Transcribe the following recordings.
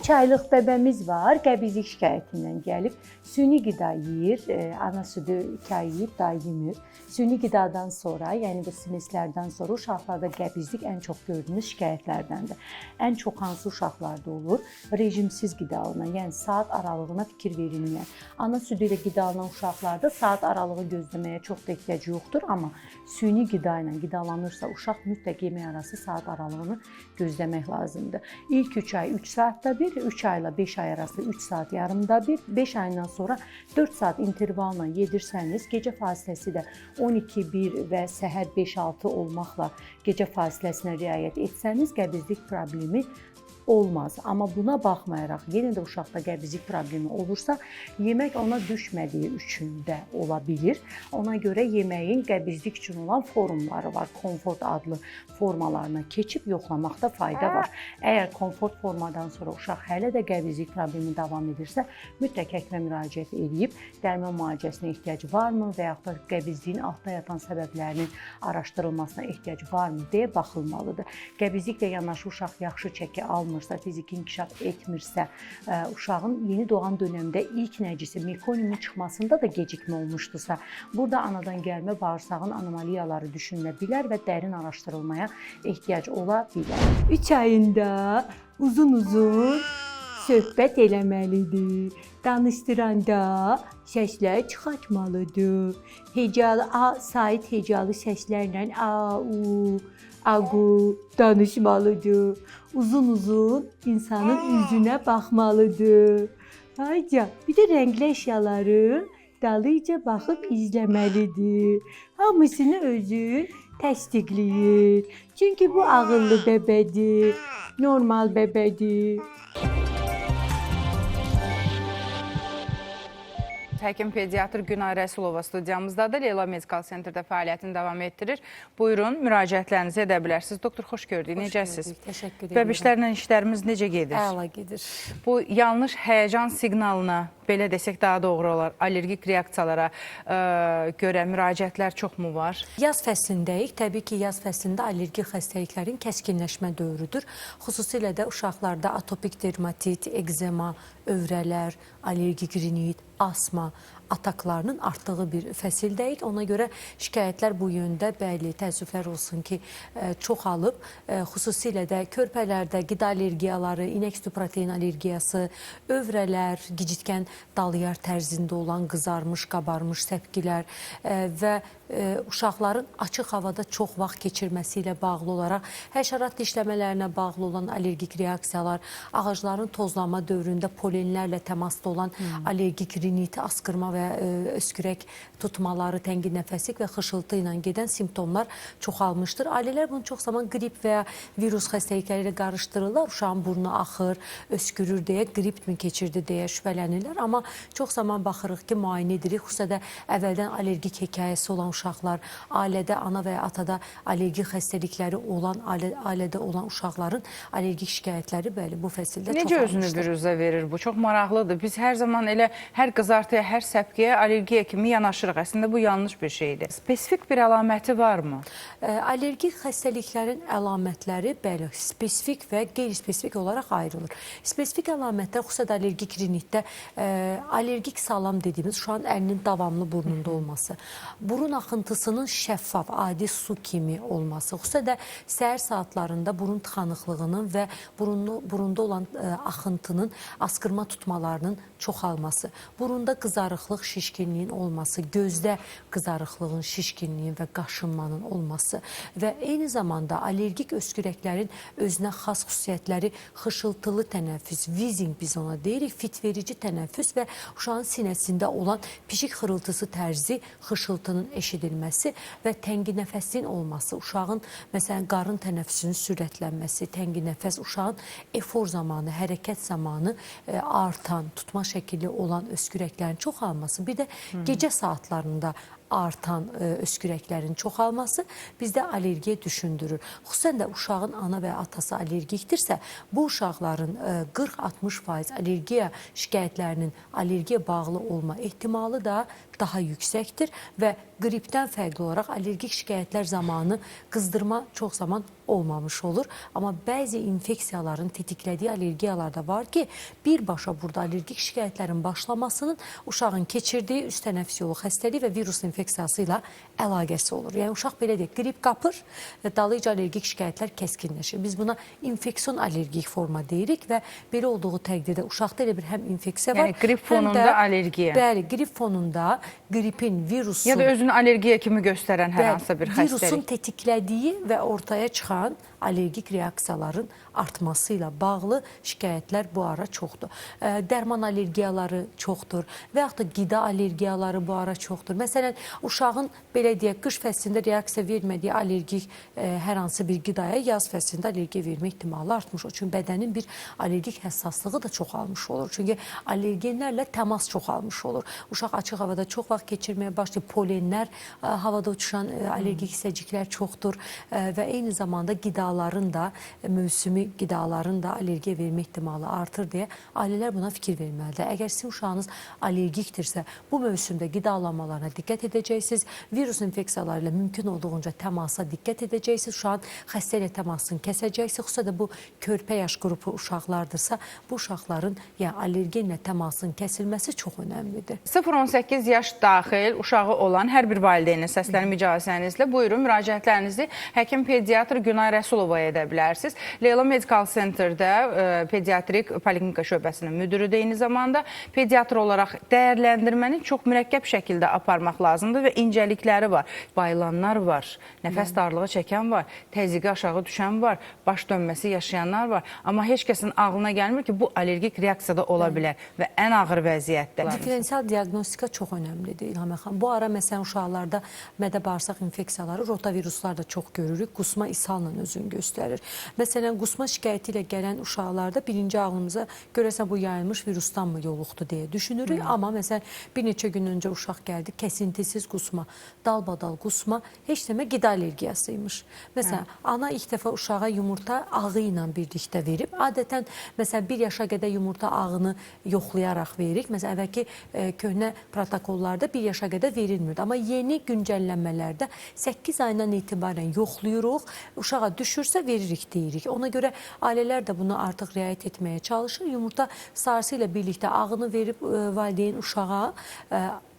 3 aylıq bəbəmiz var, qəbizlik şikayətindən gəlib. Süni qida yeyir, ana südü 2 ay yeyib, daha yemir. Süni qidadan sonra, yəni bu sinuslərdən sonra uşaqlarda qəbizlik ən çox gördüyümüz şikayətlərdəndir. Ən çox hansı uşaqlarda olur? Rejimsiz qidalanan, yəni saat aralığına fikir verilməyən. Ana südü ilə qidalanan uşaqlarda saat aralığı gözləməyə çox da ehtiyac yoxdur, amma süni qida ilə qidalanırsa uşaq mütləq yemək arası saat aralığını gözləmək lazımdır. İlk 3 ay 3 saatda bir, 3 ayla 5 ay arası 3 saat yarımda bir, 5 aydan sonra 4 saat intervalla yedirsəniz, gecə fasiləsi də 12-1 və səhər 5-6 olmaqla gecə fasiləsinə riayət etsəniz, qəbizlik problemi olmaz. Amma buna baxmayaraq, yenə də uşaqda qəbizlik problemi olursa, yemək ona düşmədiyi üçün də ola bilir. Ona görə yeməyin qəbizlik üçün olan formları var. Komfort adlı formalarına keçib yoxlamaqda fayda var. Əgər komfort formadan sonra uşaq hələ də qəbizlik problemi davam edirsə, mütləq həkimə müraciət edib, dərman müalicəsinə ehtiyac varmı və yaxud da qəbizliyin altda yatan səbəblərinin araşdırılmasına ehtiyac varmı deyə baxılmalıdır. Qəbizliklə yanaşı uşaq yaxşı çəki almırsa, fiziki inkişaf etmirsə, uşağın yeni doğan dönəmdə ilk nəcisi mekoniumun çıxmasında da gecikmə olmuşdursa, burada anadan gəlmə bağırsağın anomaliyaları düşünülə bilər və dərin araşdırılmaya ehtiyac ola bilər. 3 ayında uzun-uzun söhbət eləməlidir. Danışdıranda səslər çıxartmalıdır. Hecalı, sait hecalı səslərlə a-u, aqu danışmalıdır. Uzun-uzun insanın üzünə baxmalıdır. Hayca, bir də rəngli əşyaların dalıca baxıb izləməlidir. Hamısını özü təsdiqləyir. Çünki bu ağıllı bəbədir, normal bəbədir. Həkim pediatr Günay Rəsulova studiyamızdadır. Leyla Medikal Centerdə fəaliyyətini davam etdirir. Buyurun, müraciətlərinizi edə bilərsiniz. Doktor, xoş gördük. Necəsiz? Təşəkkür edirəm. Bəbişlərlə işlərimiz necə gedir? Əla gedir. Bu yanlış həyəcan siqnalına, belə desək daha doğru olar, allergik reaksiyalara görə müraciətlər çoxmu var? Yaz fəslindəyik. Təbii ki, yaz fəslində allergik xəstəliklərin kəskinləşmə dövrüdür. Xüsusilə də uşaqlarda atopik dermatit, ekzema, övrələr, allergik rinit, asma ataklarının artdığı bir fəsildəyik. Ona görə şikayətlər bu yöndə bəli, təəssüflər olsun ki, çoxalıb. Xüsusilə də körpələrdə qida allergiyaları, inək sütü protein allergiyası, övrələr, gicitkən dalyar tərzində olan qızarmış, qabarmış səpkilər və uşaqların açıq havada çox vaxt keçirməsi ilə bağlı olaraq həşərat dişləmələrinə bağlı olan allergik reaksiyalar, ağacların tozlanma dövründə polenlərlə təmasda olan allergik rinit, askırma və öskürək tutmaları, təngi nəfəslik və xışıltı ilə gedən simptomlar çoxalmışdır. Ailələr bunu çox zaman qrip və ya virus xəstəlikləri ilə qarışdırırlar. Uşağın burnu axır, öskürür deyə, qrip mi keçirdi deyə şübhələnirlər. Amma çox zaman baxırıq ki, müayinə edirik. Xüsusən də əvvəldən allergik hekayəsi olan uşaqlar, ailədə ana və ya atada allergik xəstəlikləri olan, ailədə olan uşaqların allergik şikayətləri bəli bu fəsildə çoxalmışdır. Necə özünü büruzə verir bu? Çox maraqlıdır. Biz hər zaman elə hər qızartıya, hər səpkiyə allergiya kimi yanaşırıq. Əslində bu yanlış bir şeydir. Spesifik bir əlaməti varmı? Allergik xəstəliklərin əlamətləri bəli, spesifik və qeyri-spesifik olaraq ayrılır. Spesifik əlamətlər xüsusən allergik rinitdə allergik salam dediyimiz uşağın əlinin davamlı burnunda olması, burun axıntısının şəffaf, adi su kimi olması, xüsusən də səhər saatlarında burun tıxanıqlığının və burunda olan axıntının, askırma tutmalarının çoxalması, burunda qızarıqlıq, şişkinliyin olması, gözdə qızarıqlığın, şişkinliyin və qaşınmanın olması və eyni zamanda allergik öskürəklərin özünə xas xüsusiyyətləri xışıltılı tənəffüs, wheezing biz ona deyirik, fitverici tənəffüs və uşağın sinəsində olan pişik xırıltısı tərzi xışıltının eşidilməsi və təngi nəfəsin olması, uşağın məsələn qarın tənəffüsünün sürətlənməsi, təngi nəfəs uşağın efor zamanı, hərəkət zamanı artan, tutma şəkilli olan öskürəklərin çoxalması, bir də gecə saatlarında artan öskürəklərin çoxalması bizdə allergiya düşündürür. Xüsusən də uşağın ana və atası allergikdirsə, bu uşaqların 40-60% allergiya şikayətlərinin allergiya bağlı olma ehtimalı da daha yüksəkdir və qripdən fərqli olaraq allergik şikayətlər zamanı qızdırma çox zaman olmamış olur. Amma bəzi infeksiyaların tetiklədiyi allergiyalar da var ki, birbaşa burada allergik şikayətlərin başlamasının uşağın keçirdiyi üst tənəffüs yolu xəstəliyi və virus infeksiyası ilə əlaqəsi olur. Yəni, uşaq belə deyək, qrip qapır və dalıca allergik şikayətlər kəskinləşir. Biz buna infeksion allergik forma deyirik və belə olduğu təqdirdə uşaqda elə bir həm infeksiya var, Yəni, qrip fonunda allergiya. Bəli, qrip fonunda qripin, virusun... Ya da özünü allergiya kimi göstərən hər hansısa bir xəstəlik. Virusun tetiklədiyi və ortaya çıxan allergik reaksiyaların artması ilə bağlı şikayətlər bu ara çoxdur. Dərman allergiyaları çoxdur və yaxud da qida allergiyaları bu ara çoxdur. Məsələn, uşağın belə deyək, qış fəslində reaksiya vermədiyi allergik hər hansı bir qidaya yaz fəslində allergiya vermə ehtimalı artmış olur. Çünki bədənin bir allergik həssaslığı da çoxalmış olur. Çünki allergenlərlə təmas çoxalmış olur. Uşaq açıq havada çox vaxt keçirməyə başlayır. Polenlər, havada uçuşan allergik hissəciklər çoxdur və eyni zamanda qidaların da, mövsümi qidaların da allergiya vermə ehtimalı artır deyə ailələr buna fikir verməlidir. Əgər sizin uşağınız allergikdirsə, bu mövsümdə qidalanmalarına diqqət edəcəksiniz, virus infeksiyaları ilə mümkün olduğunca təmasa diqqət edəcəksiniz, uşağın xəstə ilə təmasını kəsəcəksiniz, xüsusən də bu körpə yaş qrupu uşaqlardırsa, bu uşaqların allergenlə təmasının kəsilməsi çox önəmlidir. 0-18 yaş daxil uşağı olan hər bir valideynin səslənmə icazənizlə buyurun, müraciətlərinizi həkim pediatr Günay Rəsulovaya edə bilərsiniz. Leyla Medical Centerdə pediatrik poliklinika şöbəsinin müdürüdür. Eyni zamanda pediatr olaraq dəyərləndirməni çox mürəkkəb şəkildə aparmaq lazımdır və incəlikləri var. Bayılanlar var, nəfəs darlığı çəkən var, təzyiqi aşağı düşən var, baş dönməsi yaşayanlar var. Amma heç kəsin ağlına gəlmir ki, bu allergik reaksiyada ola bilər və ən ağır vəziyyətdə. Diferensial diaqnostika çox önəmlidir İlham xanım. Bu ara məsələn uşaqlarda mədə-bağırsaq infeksiyaları, rotaviruslar da çox görürük. Qusma ishalla özünü göstərir. Məsələn, qusma şikayəti ilə gələn uşaqlarda birinci ağlımıza görəsən bu yayılmış virusdanmı yoluxdu deyə düşünürük. Amma məsələn, bir neçə gün öncə uşaq gəldi, kəsintisiz qusma, dalbadal qusma, heç demə qida allergiyasıymış. Məsələn, ana ilk dəfə uşağa yumurta ağı ilə birlikdə verib. Adətən, məsələn, 1 yaşa qədər yumurta ağını yoxlayaraq veririk. Məsələn, əvvəlki köhnə protokollarda 1 yaşa qədər verilmirdi. Amma yeni güncəllənmələrdə 8 ayından etibarən yoxlayırıq, uşağa düşürsə veririk deyirik. Ona görə ailələr də bunu artıq riayət etməyə çalışır. Yumurta sarısı ilə birlikdə ağını verib valideyn uşağa,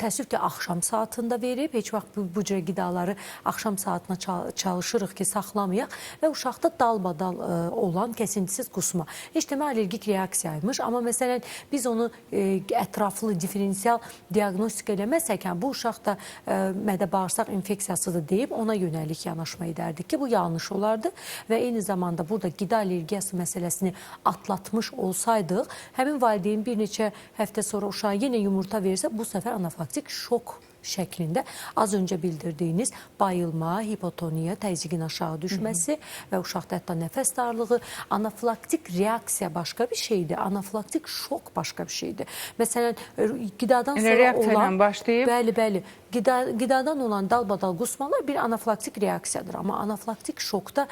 təəssüf ki, axşam saatında verib. Heç vaxt bu cür qidaları axşam saatına çalışırıq ki, saxlamayaq və uşaqda dalbadal olan kəsintisiz qusma. Heç demə allergik reaksiyaymış. Amma məsələn, biz onu ətraflı, diferensial diaqnostika eləməsək, bu uşaq da mədə-bağırsaq infeksiyasıdır deyib ona yönəlik yanaşma edərdik ki, bu yanlış olardı və eyni zamanda burada qida allergiyası məsələsini atlatmış olsaydıq, həmin valideyn bir neçə həftə sonra uşağa yenə yumurta verirsə, bu səfər anafilaktik şok şəklində az öncə bildirdiyiniz bayılma, hipotoniya, təzyiqin aşağı düşməsi və uşaqda hətta nəfəs darlığı, anafilaktik reaksiya başqa bir şeydir, anafilaktik şok başqa bir şeydir. Məsələn, qidadan sonra olan... Bəli, qidadan olan dalbadal qusmalar bir anafilaktik reaksiyadır. Amma anafilaktik şokda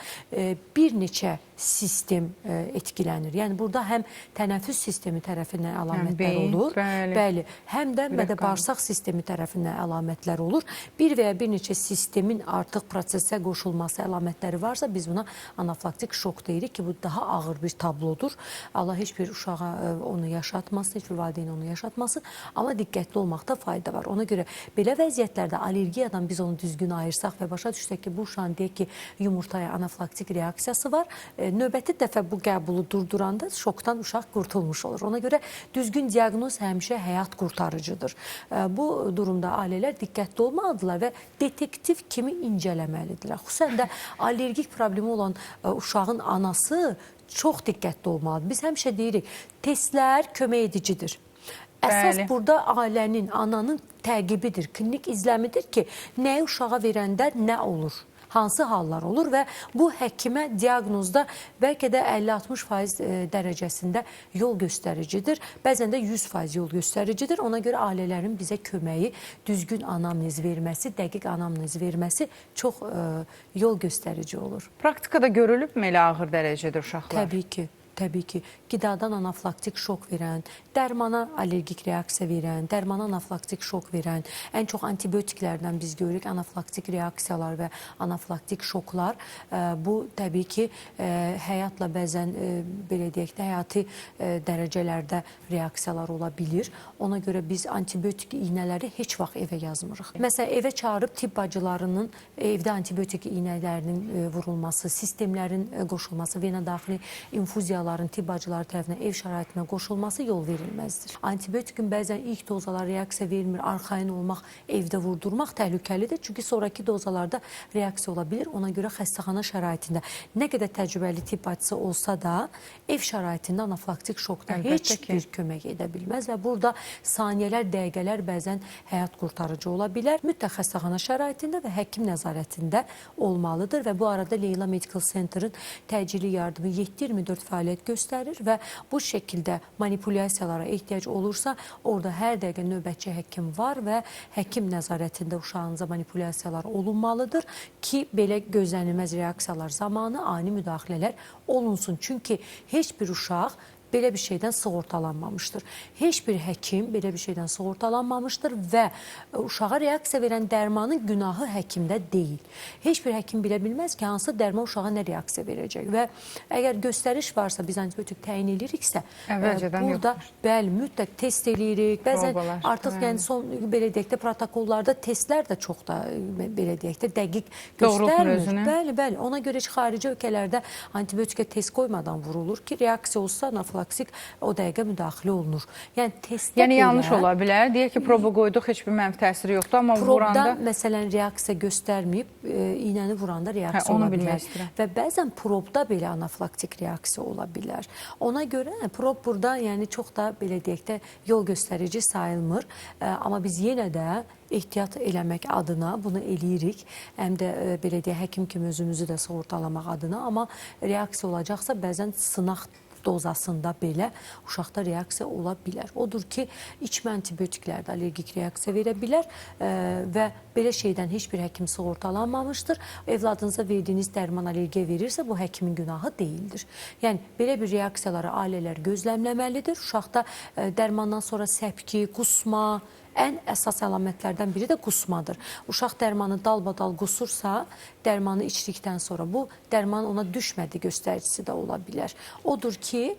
bir neçə sistem etkilənir. Yəni, burada həm tənəffüs sistemi tərəfindən əlamətlər olur, bəli, həm də mədə-bağırsaq sistemi tərəfindən əlamətlər olur. Bir və ya bir neçə sistemin artıq prosesə qoşulması əlamətləri varsa, biz buna anafilaktik şok deyirik ki, bu daha ağır bir tablodur. Allah heç bir uşağa onu yaşatmasın, heç bir valideyn onu yaşatmasın. Amma diqqətli olmaqda fayda var. Ona görə belə vəziyyətlərdə allergiyadan biz onu düzgün ayırsaq və başa düşsək ki, bu uşağın deyək ki, yumurtaya anafilaktik reaksiyası var. Növbəti dəfə bu qəbulu durduranda şokdan uşaq qurtulmuş olur. Ona görə düzgün diaqnoz həmişə həyat qurtarıcıdır. Bu durumda ailələr diqqətli olmalıdırlar və detektiv kimi incələməlidirlər. Xüsusən də allergik problemi olan uşağın anası çox diqqətli olmalıdır. Biz həmişə deyirik, testlər kömək edicidir. Əsas burada ailənin, ananın təqibidir, klinik izləmidir ki, nəyi uşağa verəndə nə olur? hansı hallar olur və bu həkimə diaqnozda bəlkə də 50-60% dərəcəsində yol göstəricidir. Bəzən də 100% yol göstəricidir. Ona görə ailələrin bizə köməyi, düzgün anamnez verməsi, dəqiq anamnez verməsi çox yol göstərici olur. Praktikada görülübmü elə ağır dərəcədə uşaqlar? Təbii ki. Təbii ki, qidadan anafilaktik şok verən, dərmana allergik reaksiya verən, dərmana anafilaktik şok verən, ən çox antibiotiklərdən biz görürük anafilaktik reaksiyalar və anafilaktik şoklar. Bu təbii ki, həyatla bəzən belə deyək də həyati dərəcələrdə reaksiyalar ola bilir. Ona görə biz antibiotik iynələri heç vaxt evə yazmırıq. Məsələn, evə çağırıb tibb bacılarının evdə antibiotik iynələrinin vurulması, sistemlərin qoşulması, vena daxili infuziyalar tibb bacıları tərəfindən ev şəraitinə qoşulması yol verilməzdir. Antibiotikin bəzən ilk dozalar reaksiya vermir, arxain olmaq, evdə vurdurmaq təhlükəlidir. Çünki sonraki dozalarda reaksiya ola bilir. Ona görə xəstəxana şəraitində nə qədər təcrübəli tibb bacısı olsa da ev şəraitində anafilaktik şokdan heç bir kömək edə bilməz və burada saniyələr, dəqiqələr bəzən həyat qurtarıcı ola bilər. Mütləq xəstəxana şəraitində və həkim nəzarətində olmalıdır və bu arada Leyla Medical Center'ın təcili yardımı 7/24 fəaliyyət göstərir və bu şəkildə manipulyasiyalara ehtiyac olursa, orada hər dəqiqə növbətçi həkim var və həkim nəzarətində uşağınıza manipulyasiyalar olunmalıdır ki, belə gözlənilməz reaksiyalar zamanı ani müdaxilələr olunsun. Çünki heç bir uşaq belə bir şeydən sığortalanmamışdır. Heç bir həkim belə bir şeydən sığortalanmamışdır və uşağa reaksiya verən dərmanın günahı həkimdə deyil. Heç bir həkim bilə bilməz ki, hansı dərman uşağa nə reaksiya verəcək və əgər göstəriş varsa, biz antibiotik təyin eləyiriksə, burada bəli, mütləq test eləyirik. Bəzən artıq yəni son belə deyək də protokollarda testlər də çox da belə deyək də dəqiq göstərmir. Bəli, bəli. Ona görə heç xarici ölkələrdə antibiotika test qoymadan vurulur ki, reaksiya olsa anafilaktik o dəqiqə müdaxilə olunur. Yəni testdə yəni yanlış ola bilər. Deyək ki, proba qoyduq, heç bir mənfi təsiri yoxdur, amma vuranda məsələn reaksiya göstərməyib, iynəni vuranda reaksiya ola bilər. Və bəzən probda belə anafilaktik reaksiya ola bilər. Ona görə prob burada yəni çox da belə deyək də yol göstərici sayılmır. Amma biz yenə də ehtiyat eləmək adına bunu eləyirik. Həm də belə deyək, həkim kimi özümüzü də sığortalamaq adına. Amma reaksiya olacaqsa bəzən sınaq dozasında belə uşaqda reaksiya ola bilər. Odur ki, içmə antibiotiklərdə allergik reaksiya verə bilər və belə şeydən heç bir həkim sığortalanmamışdır. Evladınıza verdiyiniz dərman allergiya verirsə, bu həkimin günahı deyildir. Yəni, belə bir reaksiyaları ailələr gözləmləməlidir. Uşaqda dərmandan sonra səpki, qusma, ən əsas əlamətlərdən biri də qusmadır. Uşaq dərmanı dalbadal qusursa, dərmanı içdikdən sonra bu dərman ona düşmədi göstəricisi də ola bilər. Odur ki,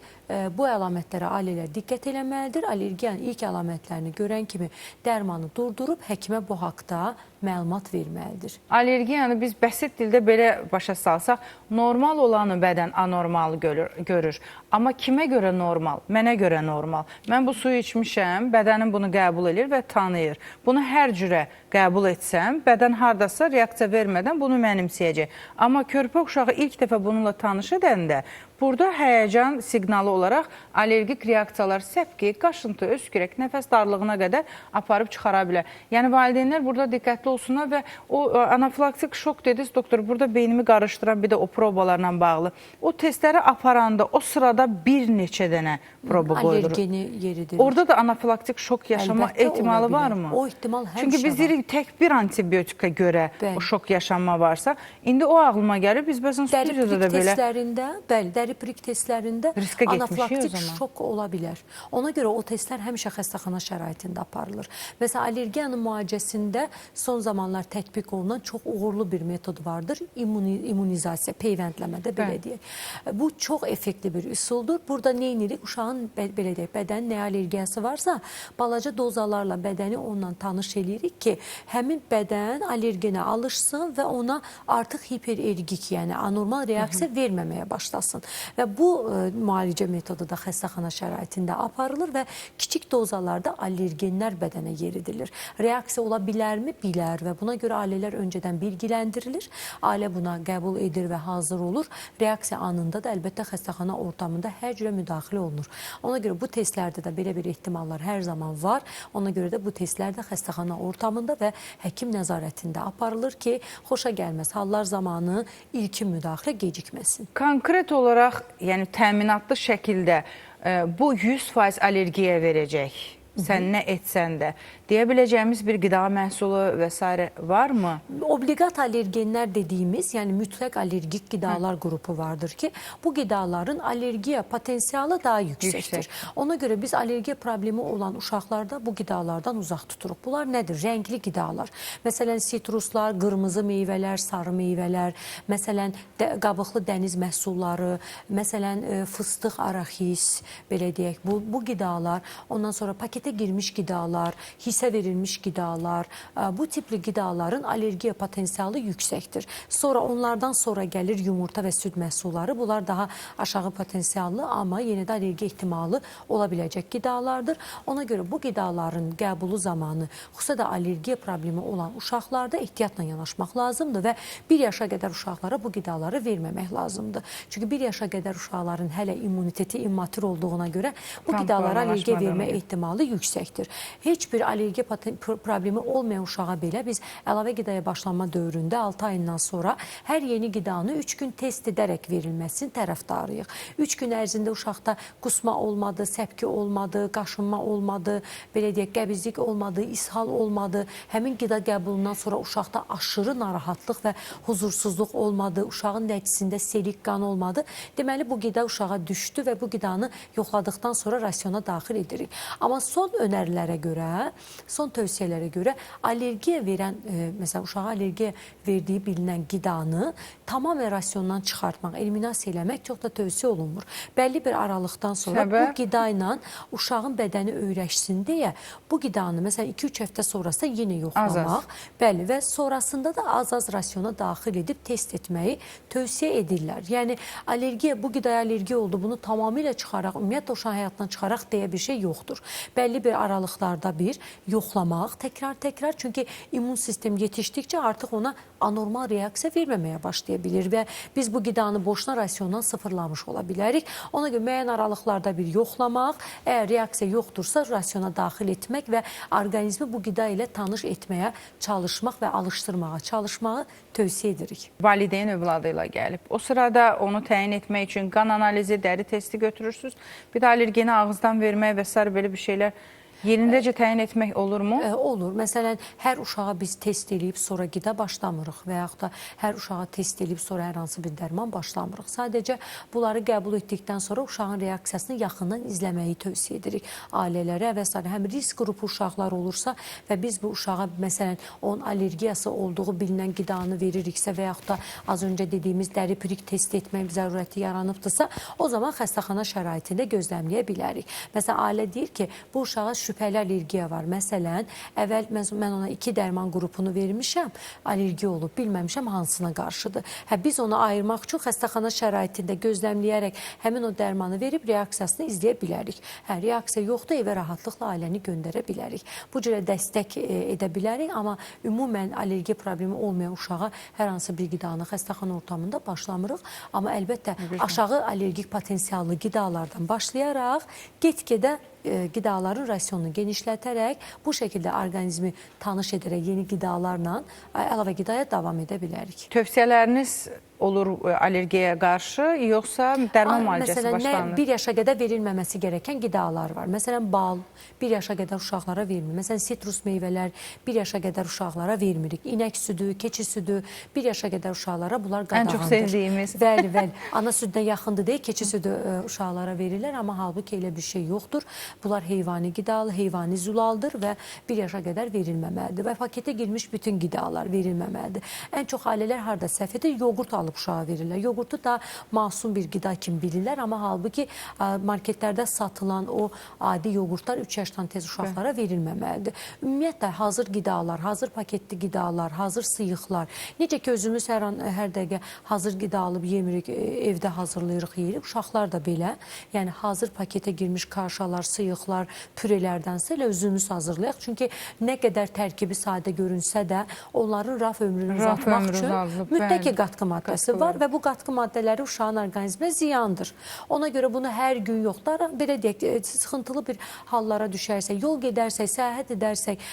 bu əlamətlərə ailələr diqqət eləməlidir. Allergiyanın ilk əlamətlərini görən kimi dərmanı durdurub həkimə bu haqda məlumat verməlidir. Allergiyanı biz bəsit dildə belə başa salsaq, normal olanı bədən anormal görür. Amma kimə görə normal? Mənə görə normal. Mən bu suyu içmişəm, bədənim bunu qəbul edir və tanıyır. Bunu hər cürə qəbul etsəm, bədən hardasa reaksiya vermədən bunu mənimsəyəcək. Amma körpə uşağı ilk dəfə bununla tanış edəndə, burada həyəcan siqnalı olaraq allergik reaksiyalar səpki, qaşıntı, öskürək, nəfəs darlığına qədər aparıb çıxara bilər. Yəni valideynlər burada diqqətli olsunlar və o anafilaktik şok dediniz, doktor, burada beynimi qarışdıran bir də o probalarla bağlı. O testləri aparanda o sırada bir neçə dənə proba qoyulur. Allergeni yeridir. Orada da anafilaktik şok yaşama ehtimalı varmı? O ehtimal həmişə var. Çünki biz deyirik tək bir antibiotika görə o şok yaşanma varsa, indi o ağlıma gəlir, biz bəzən studiyada da belə... Bəli, dəri-prik testlərində anafilaktik şok ola bilər. Ona görə o testlər həmişə xəstəxana şəraitində aparılır. Məsələn, allergiyanın müalicəsində son zamanlar tətbiq olunan çox uğurlu bir metod vardır. İmmunizasiya, peyvəndləmədə belə deyək. Bu çox effektiv bir üsuldur. Burada nə edirik? Uşağın belə deyək, bədən nə allergiyası varsa, balaca dozalarla bədəni onunla tanış eləyirik ki, həmin bədən allergenə alışsın və ona artıq hiperergik, yəni anormal reaksiya verməməyə başlasın. Və bu müalicə metodu da xəstəxana şəraitində aparılır və kiçik dozalarda allergenlər bədənə yeridilir. Reaksiya ola bilərmi? Bilər. bilər və buna görə ailələr öncədən bilgilendirilir. Ailə buna qəbul edir və hazır olur. Reaksiya anında da əlbəttə xəstəxana ortamında hər cürə müdaxilə olunur. Ona görə bu testlərdə də belə bir ehtimallar hər zaman var. Ona görə də bu testlər də xəstəxana ortamında və həkim nəzarətində aparılır ki, xoşa gəlməz hallar zamanı ilkin müdaxilə gecikməsin. Konkret olaraq, yəni təminatlı şəkildə bu 100% allergiya verəcək. Sən nə etsən də deyə biləcəyimiz bir qida məhsulu və s. varmı? Obligat allergenlər dediyimiz, yəni mütləq allergik qidalar qrupu vardır ki, bu qidaların allergiya potensialı daha yüksəkdir. Ona görə biz allergiya problemi olan uşaqlarda bu qidalardan uzaq tuturuq. Bunlar nədir? Rəngli qidalar. Məsələn, sitruslar, qırmızı meyvələr, sarı meyvələr, məsələn, qabıqlı dəniz məhsulları, məsələn, fıstıq, araxis, belə deyək, bu qidalar, ondan sonra paketə girmiş qidalar, hissə verilmiş qidalar, bu tipli qidaların allergiya potensialı yüksəkdir. Sonra onlardan sonra gəlir yumurta və süd məhsulları. Bunlar daha aşağı potensiallı, amma yenə də allergiya ehtimalı ola biləcək qidalardır. Ona görə bu qidaların qəbulu zamanı, xüsusilə də allergiya problemi olan uşaqlarda ehtiyatla yanaşmaq lazımdır və 1 yaşa qədər uşaqlara bu qidaları verməmək lazımdır. Çünki 1 yaşa qədər uşaqların hələ immuniteti immatur olduğuna görə bu qidalara allergiya vermə ehtimalı yüksəkdir. Heç bir allergiya problemi olmayan uşağa belə biz əlavə qidaya başlanma dövründə 6 ayından sonra hər yeni qidanı 3 gün test edərək verilməsini tərəfdarıyıq. 3 gün ərzində uşaqda qusma olmadı, səpki olmadı, qaşınma olmadı, belə deyək, qəbizlik olmadı, ishal olmadı. Həmin qida qəbulundan sonra uşaqda aşırı narahatlıq və huzursuzluq olmadı, uşağın nəticəsində selik qan olmadı. Deməli, bu qida uşağa düşdü və bu qidanı yoxladıqdan sonra rasiona daxil edirik. Amma son önərilərə görə, son tövsiyələrə görə allergiya verən, məsələn, uşağa allergiya verdiyi bilinən qidanı tamamilə rasiondan çıxartmaq, eliminasiya eləmək çox da tövsiyə olunmur. Bəlli bir aralıqdan sonra bu qida ilə uşağın bədəni öyrəşsin deyə bu qidanı, məsələn, 2-3 həftə sonrasında yenə yoxlamaq, bəli, və sonrasında da az-az rasiona daxil edib test etməyi tövsiyə edirlər. Yəni, allergiya, bu qidaya allergiya oldu, bunu tamamilə çıxaraq, ümumiyyətlə uşağın həyatından çıxaraq deyə bir şey yoxdur. Bəlli bir aralıqlarda bir yoxlamaq, təkrar, çünki immun sistem yetişdikcə artıq ona anormal reaksiya verməməyə başlaya bilir və biz bu qidanı boşuna rasiondan sıfırlamış ola bilərik. Ona görə müəyyən aralıqlarda bir yoxlamaq, əgər reaksiya yoxdursa rasiona daxil etmək və orqanizmi bu qida ilə tanış etməyə çalışmaq və alışdırmağa çalışmağı tövsiyə edirik. Valideyn övladı ilə gəlib. O sırada onu təyin etmək üçün qan analizi, dəri testi götürürsünüz. Bir də allergeni ağızdan vermək və s. belə bir şeylər yerindəcə təyin etmək olurmu? Olur. Məsələn, hər uşağa biz test edib sonra qida başlamırıq və yaxud da hər uşağa test edib sonra hər hansı bir dərman başlamırıq. Sadəcə bunları qəbul etdikdən sonra uşağın reaksiyasını yaxından izləməyi tövsiyə edirik ailələrə və s. Həm risk qrupu uşaqlar olursa və biz bu uşağa, məsələn, onun allergiyası olduğu bilinən qidanı veririksə və yaxud da az öncə dediyimiz dəri pirik test etmək zərurəti yaranıbdırsa, o zaman xəstəxana şəraitində gözləmləyə bilərik. Məsələn, ailə deyir ki, bu uşağa şübhəli allergiya var. Məsələn, əvvəl mən ona 2 dərman qrupunu vermişəm, allergiya olub, bilməmişəm hansına qarşıdır. Biz onu ayırmaq üçün xəstəxana şəraitində gözləmləyərək həmin o dərmanı verib reaksiyasını izləyə bilərik. Reaksiya yoxdur, evə rahatlıqla ailəni göndərə bilərik. Bu cürə dəstək edə bilərik, amma ümumən allergiya problemi olmayan uşağa hər hansı bir qidanı xəstəxana ortamında başlamırıq. Amma əlbəttə aşağı allergik potensiallı qidalardan başlayaraq get-gedə qidaların rasionunu genişlətərək bu şəkildə orqanizmi tanış edərək yeni qidalarla əlavə qidaya davam edə bilərik. Tövsiyələriniz olur allergiyaya qarşı, yoxsa dərman müalicəsi başlanır? Məsələn, 1 yaşa qədər verilməməsi gerəkən qidalar var. Məsələn, bal 1 yaşa qədər uşaqlara vermirik. Məsələn, sitrus meyvələr 1 yaşa qədər uşaqlara vermirik. İnək südü, keçi südü 1 yaşa qədər uşaqlara bunlar qadağandır. Ən çox sevdiyimiz. Bəli. Ana süddən yaxındır deyə keçi südü uşaqlara verirlər, amma halbuki elə bir şey yoxdur. Bunlar heyvani qidalı, heyvani zulaldır və 1 yaşa qədər verilməməlidir və paketə girmiş bütün qidalar verilməməlidir. Ən çox ailələr harda səhv edir? Yoğurt alıb alıb uşağa verirlər. Yoğurtu da masum bir qida kimi bilirlər, amma halbuki marketlərdə satılan o adi yoğurtlar 3 yaşdan tez uşaqlara verilməməlidir. Ümumiyyətlə, hazır qidalar, hazır paketli qidalar, hazır sıyıqlar, necə ki, özümüz hər dəqiqə hazır qida alıb yemirik, evdə hazırlayırıq, yeyirik, uşaqlar da belə, yəni hazır paketə girmiş kaşalar, sıyıqlar, pürelərdənsə elə özümüz hazırlayaq. Çünki nə qədər tərkibi sadə görünsə də, onların raf ömrünü uzatmaq üçün mütləq qatqı maddəsi var və bu qatqı maddələri uşağın orqanizminə ziyandır. Ona görə bunu hər gün yox da, belə deyək, sıxıntılı bir hallara düşərsək, yol gedərsək, səyahət edərsək,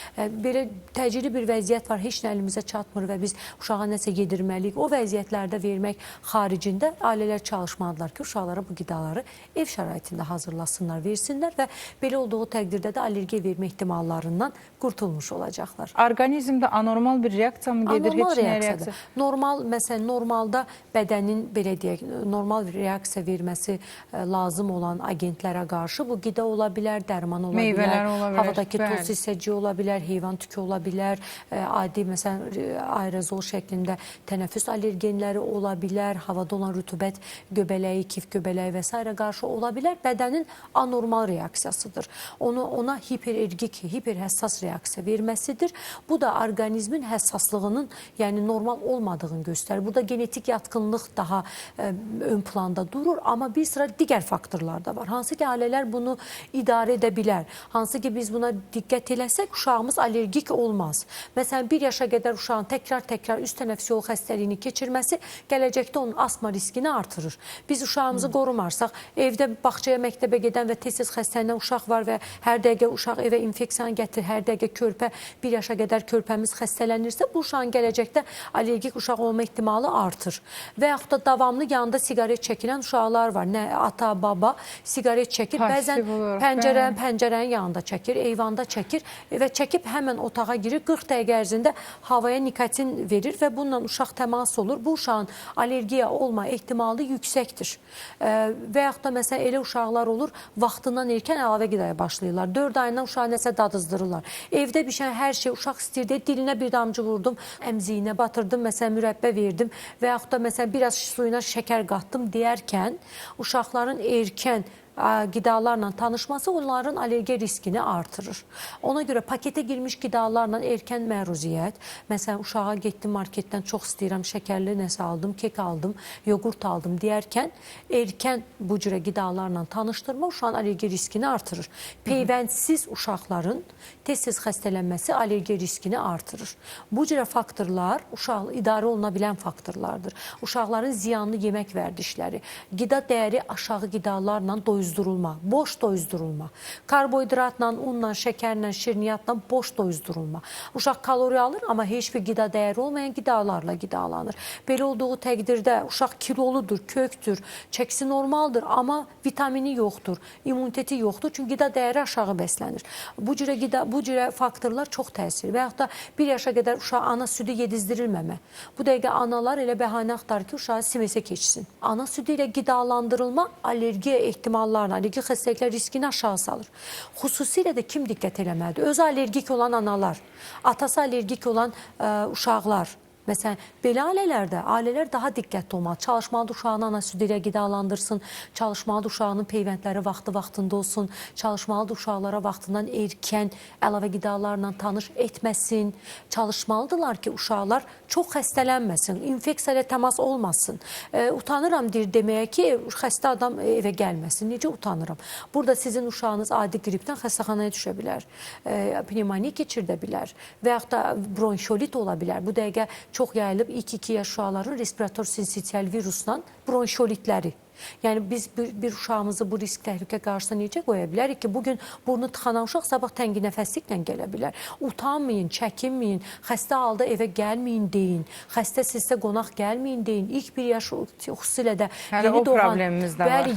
belə təcili bir vəziyyət var, heç nə əlimizə çatmır və biz uşağa nəsə yedirməliyik. O vəziyyətlərdə vermək xaricində ailələr çalışmalıdırlar ki, uşaqlara bu qidaları ev şəraitində hazırlasınlar, versinlər və belə olduğu təqdirdə də allergiya vermə ehtimallarından qurtulmuş olacaqlar. Orqanizmdə anormal bir reaksiya mı gedir? Anormal heç nə reaksiyadır. Normal, məsələn, normalda bədənin, belə deyək, normal reaksiya verməsi lazım olan agentlərə qarşı bu qida ola bilər, dərman ola bilər, havadakı toz hissəciyi ola bilər, heyvan tükü ola bilər, adi, məsələn, aerozol şəklində tənəffüs allergenləri ola bilər, havada olan rütubət göbələyi, kif göbələyi və s. qarşı ola bilər. Bədənin anormal reaksiyasıdır. Ona hiperergik, hiperhəssas reaksiya verməsidir. Bu da orqanizmin həssaslığının, yəni normal olmadığını göstərir. Burada genetik yatkınlıq daha ön planda durur, amma bir sıra digər faktorlar da var. Hansı ki, ailələr bunu idarə edə bilər. Hansı ki, biz buna diqqət eləsək, uşağımız allergik olmaz. Məsələn, 1 yaşa qədər uşağın təkrar üst tənəffüs yolu xəstəliyini keçirməsi gələcəkdə onun asma riskini artırır. Biz uşağımızı qorumarsaq, evdə bağçaya, məktəbə gedən və tez-tez xəstələnən uşaq var və hər dəqiqə uşaq evə infeksiyanı gətirir, hər dəqiqə körpə, 1 yaşa qədər körpəmiz xəstələnirsə, bu uşağın gələcəkdə allergik uşaq olma ehtimalı artır. Və yaxud da davamlı yanında siqaret çəkilən uşaqlar var. Nə ata, baba siqaret çəkir, bəzən pəncərənin yanında çəkir, eyvanda çəkir və çəkib həmən otağa girir, 40 dəqiqə ərzində havaya nikotin verir və bununla uşaq təmas olur. Bu uşağın allergiya olma ehtimalı yüksəkdir. Və yaxud da məsələn elə uşaqlar olur, vaxtından erkən əlavə qidaya başlayırlar. 4 ayından uşağı nəsə dadızdırırlar. Evdə bişən hər şey uşaq istəyir, dilinə bir damcı vurdum, əmziyinə batırdım, məsələn mürəbbə verdim və yaxud da məsələn biraz suyuna şəkər qatdım deyərkən uşaqların erkən qidalarla tanışması onların allergiya riskini artırır. Ona görə paketə girmiş qidalarla erkən məruziyyət, məsələn, uşağa getdim marketdən çox istəyirəm, şəkərli nəsə aldım, kek aldım, yoğurt aldım deyərkən, erkən bu cürə qidalarla tanışdırma uşağın allergiya riskini artırır. Peyvəndsiz uşaqların tez-tez xəstələnməsi allergiya riskini artırır. Bu cürə faktorlar uşaq idarə oluna bilən faktorlardır. Uşaqların ziyanlı yemək vərdişləri, qida dəyəri aşağı qidalarla doyuzdurulma, boş doyuzdurulma, karbohidratla, unla, şəkərlə, şirniyyatla boş doyuzdurulma. Uşaq kalori alır, amma heç bir qida dəyəri olmayan qidalarla qidalanır. Belə olduğu təqdirdə uşaq kiloludur, köktür, çəkisi normaldır, amma vitamini yoxdur, immuniteti yoxdur, çünki qida dəyəri aşağı bəslənir. Bu cürə faktorlar çox təsir və yaxud da 1 yaşa qədər uşağa ana südü yedizdirilməmə. Bu dəqiqə analar elə bəhanə axtarır ki, uşağı simesə keçsin. Ana südü ilə qidalandırılma allergiya ehtimallarına, allergik xəstəliklər riskini aşağı salır. Xüsusilə də kim diqqət eləməlidir? Özü allergik olan analar, atası allergik olan uşaqlar. Məsələn, belə ailələr daha diqqətli olmalı. Çalışmalıdır uşağını ana südü ilə qidalandırsın, çalışmalıdır uşağının peyvəndləri vaxtında olsun, çalışmalıdır uşaqlara vaxtından erkən əlavə qidalarla tanış etməsin, çalışmalıdırlar ki, uşaqlar çox xəstələnməsin, infeksiya ilə təmas olmasın. Utanıram deyir deməyə ki, xəstə adam evə gəlməsin. Necə utanıram? Burada sizin uşağınız adi qripdən xəstəxanaya düşə bilər, pnevmoniya keçirdə bilər və yaxud da bronşolit ola bilər. Bu dəqiqə çox yayılıb ilk 2 yaş uşaqların respirator sinsitial virusla bronşolitləri. Yəni biz bir uşağımızı bu risk təhlükə qarşısına necə qoya bilərik ki, bugün burnu tıxanan uşaq sabah təngi nəfəsliklə gələ bilər. Utanmayın, çəkinməyin, xəstə halda evə gəlməyin deyin, xəstə sizdə qonaq gəlməyin deyin. İlk 1 yaş xüsusilə də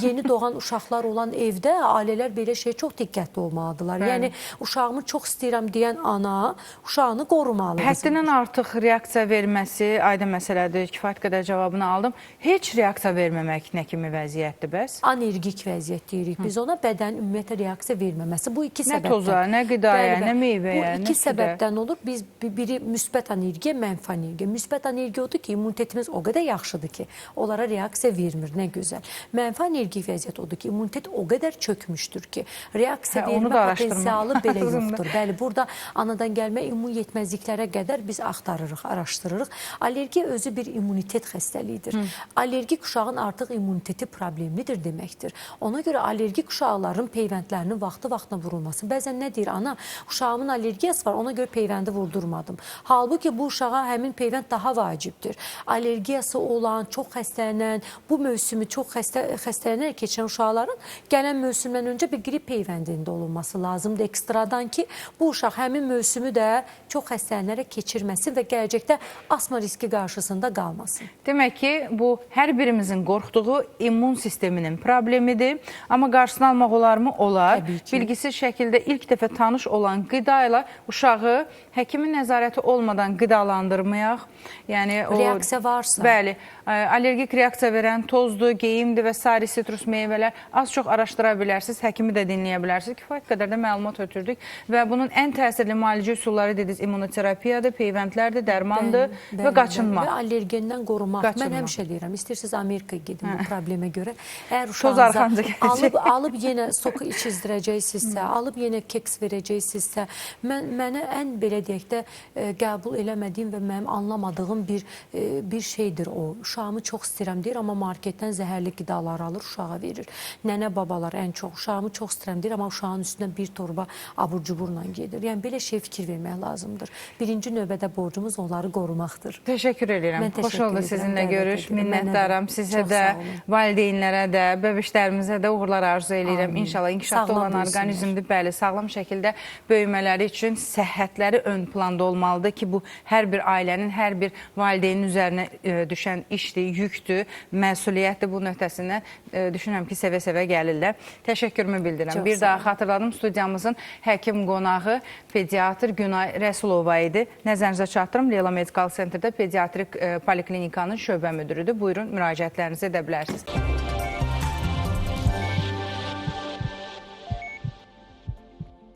yeni doğan uşaqlar olan evdə ailələr belə şey çox diqqətli olmalıdırlar. Yəni uşağımı çox istəyirəm deyən ana uşağını qorumalıdır. Həddindən artıq reaksiya verməsi aydın məsələdir. Kifayət qədər cavabını aldım. Heç reaksiya verməmək nə kimi vəziyyətdir bəs? Anergik vəziyyət deyirik biz ona, bədən ümumiyyətlə reaksiya verməməsi. Bu iki Nə səbəbdən. toza, nə qidaya, nə meyvəyə, Bu iki səbəbdən olur. Biz biri müsbət anergiya, mənfi anergiya. Müsbət anergiya odur ki, immunitetimiz o qədər yaxşıdır ki, onlara reaksiya vermir, nə gözəl. Mənfi anergik vəziyyət odur ki, immunitet o qədər çökmüşdür ki, reaksiya vermə potensialı belə yoxdur. Bəli, burada anadan gəlmə immun yetməzliklərə qədər biz axtarırıq, araşdırırıq. Allergiya özü bir immunitet xəstəliyidir. Allergik uşağın artıq immuniteti problemlidir deməkdir. Ona görə allergik uşaqların peyvəndlərinin vaxtı-vaxtına vurulması. Bəzən nə deyir ana, uşağımın allergiyası var, ona görə peyvəndi vurdurmadım. Halbuki bu uşağa həmin peyvənd daha vacibdir. Allergiyası olan, çox xəstələnən, bu mövsümü çox xəstələnərək keçən uşaqların gələn mövsümdən öncə bir qrip peyvəndində olunması lazımdır ekstradan ki, bu uşaq həmin mövsümü də çox xəstələnərək keçirməsin və gələcəkdə asma riski qarşısında qalmasın. Demək ki, bu hər birimizin qorxduğu immun sisteminin problemidir. Amma qarşısını almaq olarmı? Olar. Bilgisiz şəkildə ilk dəfə tanış olan qida ilə uşağı həkimin nəzarəti olmadan qidalandırmayaq. Yəni o reaksiya varsa. Bəli, allergik reaksiya verən tozdur, geyimdir və sair sitrus meyvələr az-çox araşdıra bilərsiniz, həkimi də dinləyə bilərsiniz. Kifayət qədər də məlumat ötürdük və bunun ən təsirli müalicə üsulları dediniz, immunoterapiyadır, peyvəndlərdir, dərmandır və qaçınma. Və allergendən qorumaq. Qaçınma. Mən həmişə deyirəm, istəyirsiniz Amerikaya gedin bu problemə görə. Əgər Toz arxanca uşağınıza alıb yenə soku içizdirəcəksinizsə, alıb yenə keks verəcəksinizsə, mənə ən belə deyək də qəbul eləmədiyim və mənim anlamadığım bir şeydir o. Uşağımı çox istəyirəm deyir, amma marketdən zəhərli qidalar alır, uşağa verir. Nənə babalar ən çox uşağımı çox istəyirəm deyir, amma uşağın üstünə bir torba abur-cuburla gedir. Yəni belə şey fikir vermək lazımdır. Birinci növbədə borcumuz onları qorumaqdır. Təşəkkür edirəm. Xoş oldu sizinlə görüş. Minnətdaram sizə də, valideynlərə də, bəbişlərimizə də uğurlar arzu edirəm. İnşallah inkişafda olan orqanizmdir. Bəli, sağlam şəkildə böyümələri üçün səhhətləri ön planda olmalıdır ki, bu hər bir ailənin, hər bir valideynin üzərinə düşən işdir, yükdür, məsuliyyətdir. Bunun öhdəsindən düşünürəm ki, sevə-sevə gəlirlər. Təşəkkürümü bildirirəm. Bir daha xatırladım, studiyamızın həkim qonağı pediatr Günay Rəsulova idi. Nəzərinizə çatdırım, Leyla Medical Centerdə pediatrik poliklinikanın şöbə müdürüdür. Buyurun, müraciətlərinizi edə bilərsiniz.